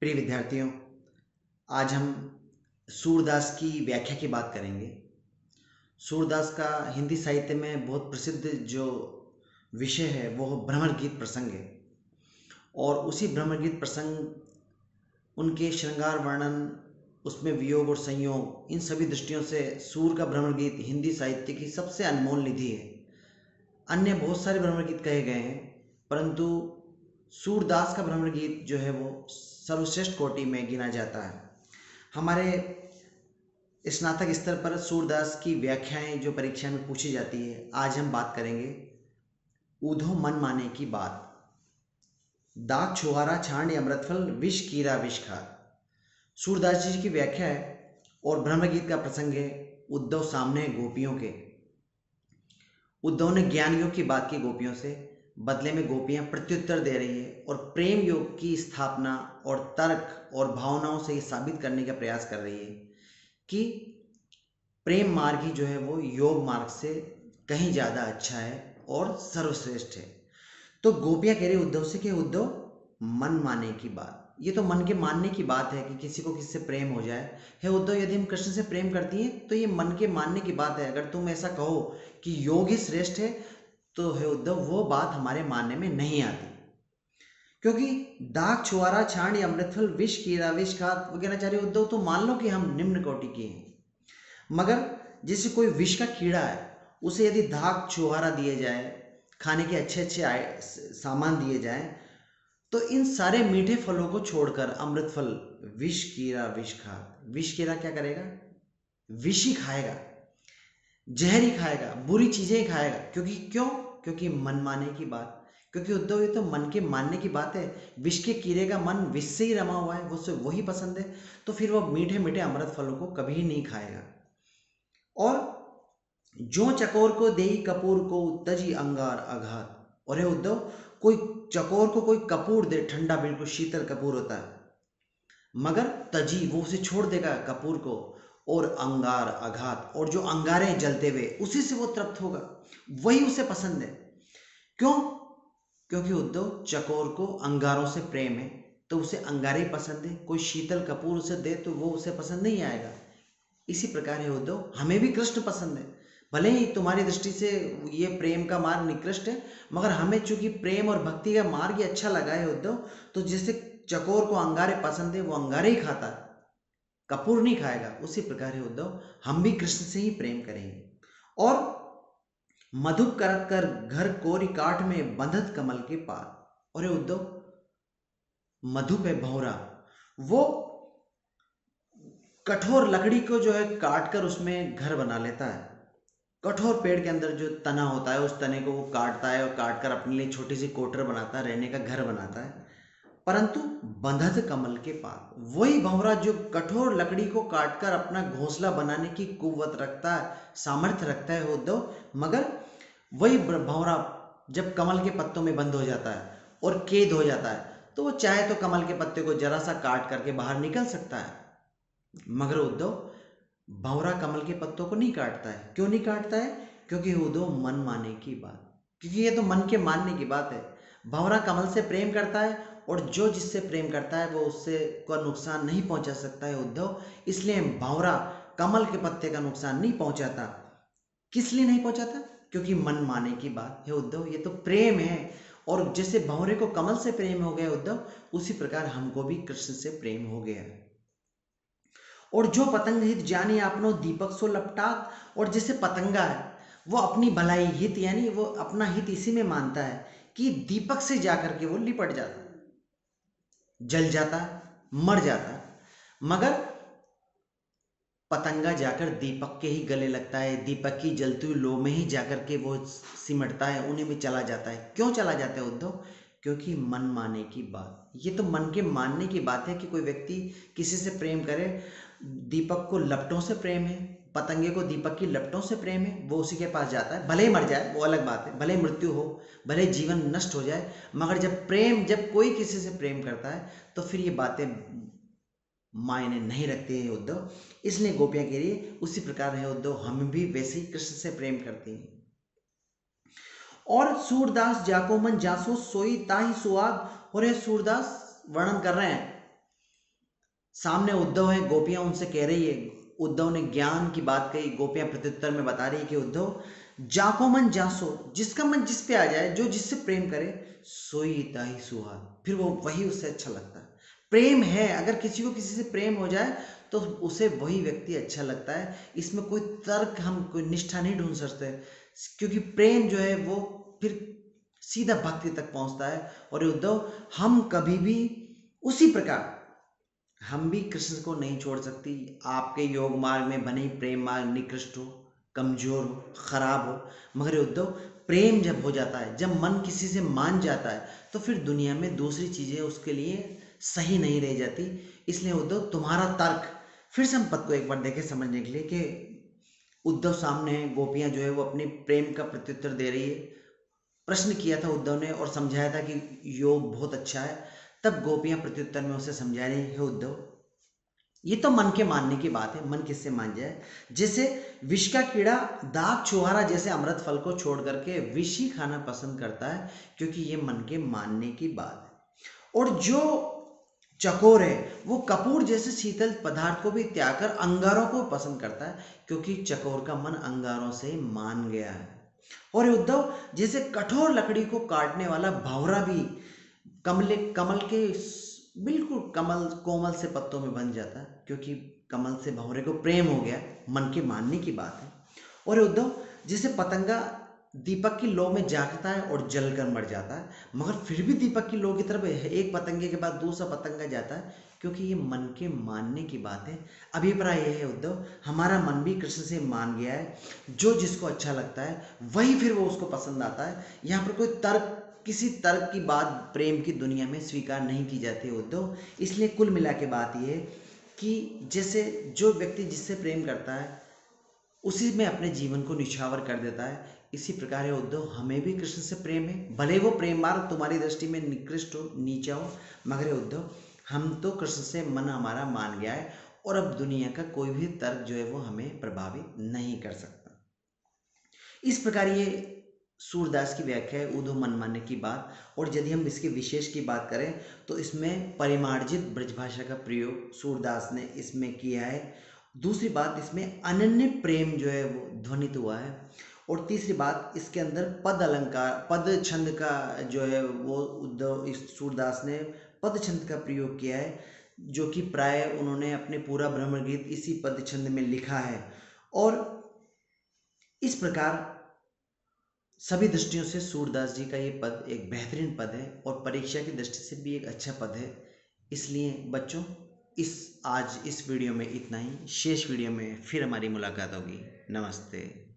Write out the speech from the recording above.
प्रिय विद्यार्थियों, आज हम सूरदास की व्याख्या की बात करेंगे। सूरदास का हिंदी साहित्य में बहुत प्रसिद्ध जो विषय है वो भ्रमर गीत प्रसंग है। और उसी भ्रमर गीत प्रसंग, उनके श्रृंगार वर्णन, उसमें वियोग और संयोग, इन सभी दृष्टियों से सूर का भ्रमर गीत हिंदी साहित्य की सबसे अनमोल निधि है। अन्य बहुत सारे भ्रमर गीत कहे गए हैं, परंतु सूरदास का भ्रमर गीत जो है वो सर्वश्रेष्ठ कोटि में गिना जाता है। हमारे स्नातक स्तर पर सूरदास की व्याख्याएं जो परीक्षा में पूछी जाती है, आज हम बात करेंगे ऊधो मन माने की बात। दाग छुहारा छांड अमृतफल, विष कीरा विष खार। सूरदास जी की व्याख्या है और ब्रह्म गीत का प्रसंग है उद्धव सामने गोपियों के। उद्धव ने ज्ञान योग की बात की गोपियों से, बदले में गोपियां प्रत्युत्तर दे रही है और प्रेम योग की स्थापना और तर्क और भावनाओं से ये साबित करने का प्रयास कर रही है कि प्रेम मार्ग ही जो है वो योग मार्ग से कहीं ज़्यादा अच्छा है और सर्वश्रेष्ठ है। तो गोपियां कह रही उद्धव से कि उद्धव मन माने की बात, ये तो मन के मानने की बात है कि किसी को किससे प्रेम हो जाए। हे उद्धव, यदि हम कृष्ण से प्रेम करती हैं तो ये मन के मानने की बात है। अगर तुम ऐसा कहो कि योग ही श्रेष्ठ है तो हे उद्धव वो बात हमारे मानने में नहीं आती, क्योंकि दाग छुआरा छांड अमृतफल विष कीड़ा विष खात। वो कहना चाह रहे उद्धव तो मान लो कि हम निम्न कोटि के हैं, मगर जैसे कोई विष का कीड़ा है, उसे यदि दाग छुहारा दिए जाए, खाने के अच्छे अच्छे सामान दिए जाए, तो इन सारे मीठे फलों को छोड़कर अमृत फल विष कीड़ा विष खात। विष कीड़ा क्या करेगा? विष ही खाएगा, जहर ही खाएगा, बुरी चीजें ही खाएगा। क्योंकि मन माने की बात, क्योंकि उद्धव ये तो मन के मानने की बात है। विष के कीड़े का मन विष से ही रमा हुआ है, वो उसे वही पसंद है, तो फिर वो मीठे मीठे अमृत फलों को कभी नहीं खाएगा। और जो चकोर को देई कपूर को तजी अंगार आघात। और हे उद्धव, कोई चकोर को कोई कपूर दे, ठंडा बिल्कुल शीतल कपूर होता है, मगर तजी वो उसे छोड़ देगा कपूर को, और अंगार आघात, और जो अंगारे जलते हुए उसी से वो तृप्त होगा, वही उसे पसंद है। क्यों? क्योंकि उद्धव चकोर को अंगारों से प्रेम है, तो उसे अंगारे ही पसंद है। कोई शीतल कपूर उसे दे तो वो उसे पसंद नहीं आएगा। इसी प्रकार है उद्धव, हमें भी कृष्ण पसंद है। भले ही तुम्हारी दृष्टि से ये प्रेम का मार्ग निकृष्ट है, मगर हमें चूंकि प्रेम और भक्ति का मार्ग ही अच्छा लगा है उद्धव, तो जैसे चकोर को अंगारे पसंद है वो अंगारे ही खाता है, कपूर नहीं खाएगा। उसी प्रकार है उद्धव, हम भी कृष्ण से ही प्रेम करेंगे। और मधुप करत कर घर कोरी काठ में बंधत कमल के पार। और उद्धव, मधुप है भौरा, वो कठोर लकड़ी को जो है काट कर उसमें घर बना लेता है। कठोर पेड़ के अंदर जो तना होता है उस तने को वो काटता है और काट कर अपने लिए छोटी सी कोटर बनाता है, रहने का घर बनाता है। परंतु बंधत कमल के पार, वही भंवरा जो कठोर लकड़ी को काटकर अपना घोंसला बनाने की कुव्वत रखता है, सामर्थ्य रखता है उद्धव, मगर वही भंवरा जब कमल के पत्तों में बंद हो जाता है और कैद हो जाता है, तो वो चाहे तो कमल के पत्ते को जरा सा काट करके बाहर निकल सकता है, मगर उद्धव भंवरा कमल के पत्तों को नहीं काटता है। क्यों नहीं काटता है? क्योंकि उद्धव मन माने की बात, क्योंकि ये तो मन के मानने की बात है। भंवरा कमल से प्रेम करता है और जो जिससे प्रेम करता है वो उससे को नुकसान नहीं पहुंचा सकता है उद्धव, इसलिए भंवरा कमल के पत्ते का नुकसान नहीं पहुंचाता। किस लिए नहीं पहुंचाता? क्योंकि मन माने की बात है उद्धव, ये तो प्रेम है। और जैसे भंवरे को कमल से प्रेम हो गया उद्धव, उसी प्रकार हमको भी कृष्ण से प्रेम हो गया। और जो पतंग हित जाने आपनो दीपक सो लपटात। और जैसे पतंगा है वो अपनी भलाई हित यानी वो अपना हित इसी में मानता है कि दीपक से जाकर के वो लिपट जाता है, जल जाता है, मर जाता है, मगर पतंगा जाकर दीपक के ही गले लगता है, दीपक की जलती हुई लौ में ही जाकर के वो सिमटता है, उन्हीं में चला जाता है। क्यों चला जाता है उद्धव? क्योंकि मन माने की बात। ये तो मन के मानने की बात है कि कोई व्यक्ति किसी से प्रेम करे। दीपक को लपटों से प्रेम है, पतंगे को दीपक की लपटों से प्रेम है, वो उसी के पास जाता है, भले ही मर जाए वो अलग बात है, भले मृत्यु हो, भले जीवन नष्ट हो जाए, मगर जब कोई किसी से प्रेम करता है तो फिर ये बातें मायने नहीं रखते हैं उद्धव। इसलिए गोपियां कह रही है उसी प्रकार है उद्धव, हम भी वैसे ही कृष्ण से प्रेम करते हैं। और सूरदास जाको मन जासो सोई ताही सुहाग। और ये सूरदास वर्णन कर रहे हैं सामने उद्धव है, गोपियां उनसे कह रही है, उद्धव ने ज्ञान की बात कही, गोपियां प्रत्युत्तर में बता रही है कि उद्धव जाको मन जासो, जिसका मन जिस पे आ जाए, जो जिससे प्रेम करे, सोई ताही सुहाग, फिर वो वही उससे अच्छा लगता है। प्रेम है, अगर किसी को किसी से प्रेम हो जाए तो उसे वही व्यक्ति अच्छा लगता है। इसमें कोई तर्क, हम कोई निष्ठा नहीं ढूंढ सकते, क्योंकि प्रेम जो है वो फिर सीधा भक्ति तक पहुंचता है। और उद्धव, हम कभी भी उसी प्रकार हम भी कृष्ण को नहीं छोड़ सकती। आपके योग मार्ग में भले ही प्रेम मार्ग निकृष्ट हो, कमजोर हो, खराब हो, मगर उद्धव प्रेम जब हो जाता है, जब मन किसी से मान जाता है, तो फिर दुनिया में दूसरी चीजें उसके लिए सही नहीं रह जाती। इसलिए उद्धव, तुम्हारा तर्क, फिर से हम पद को एक बार देखें समझने के लिए, कि उद्धव सामने है, गोपियां जो है वो अपनी प्रेम का प्रत्युत्तर दे रही है। प्रश्न किया था उद्धव ने और समझाया था कि योग बहुत अच्छा है, तब गोपियां प्रत्युत्तर में उसे समझा रही है, उद्धव ये तो मन के मानने की बात है, मन किससे मान जाए। जैसे विष का कीड़ा दाग छुहारा जैसे अमृत फल को छोड़ करके विष ही खाना पसंद करता है, क्योंकि ये मन के मानने की बात है। और जो चकोर है वो कपूर जैसे शीतल पदार्थ को भी त्याग कर अंगारों को पसंद करता है, क्योंकि चकोर का मन अंगारों से मान गया है। और उद्धव, जैसे कठोर लकड़ी को काटने वाला भंवरा भी कमल के बिल्कुल कमल कोमल से पत्तों में बन जाता है, क्योंकि कमल से भंवरे को प्रेम हो गया, मन के मानने की बात है। और उद्धव, जैसे पतंगा दीपक की लौ में जागता है और जलकर मर जाता है, मगर फिर भी दीपक की लौ की तरफ एक पतंगे के बाद दूसरा पतंगा जाता है, क्योंकि ये मन के मानने की बात है। अभिप्राय यह है उद्धव, हमारा मन भी कृष्ण से मान गया है, जो जिसको अच्छा लगता है वही फिर वो उसको पसंद आता है। यहाँ पर कोई तर्क, किसी तर्क की बात प्रेम की दुनिया में स्वीकार नहीं की जाती है उद्धव। इसलिए कुल मिला के बात यह है कि जैसे जो व्यक्ति जिससे प्रेम करता है उसी में अपने जीवन को निछावर कर देता है। इसी प्रकार है उद्धव, हमें भी कृष्ण से प्रेम है, भले वो प्रेम मार्ग तुम्हारी दृष्टि में निकृष्ट हो, नीचा हो, मगर उद्धव हम तो कृष्ण से मन हमारा मान गया है, और अब दुनिया का कोई भी तर्क जो है वो हमें प्रभावित नहीं कर सकता। इस प्रकार ये सूरदास की व्याख्या है उद्धव मन मानने की बात। और यदि हम इसके विशेष की बात करें तो इसमें परिमार्जित ब्रजभाषा का प्रयोग सूरदास ने इसमें किया है। दूसरी बात, इसमें अनन्य प्रेम जो है वो ध्वनित हुआ है। और तीसरी बात, इसके अंदर पद अलंकार, पद छंद का जो है वो उद्धव इस सूरदास ने पद छंद का प्रयोग किया है, जो कि प्राय उन्होंने अपने पूरा भ्रमर गीत इसी पद छंद में लिखा है। और इस प्रकार सभी दृष्टियों से सूरदास जी का ये पद एक बेहतरीन पद है, और परीक्षा की दृष्टि से भी एक अच्छा पद है। इसलिए बच्चों, आज इस वीडियो में इतना ही। शेष वीडियो में फिर हमारी मुलाकात होगी। नमस्ते।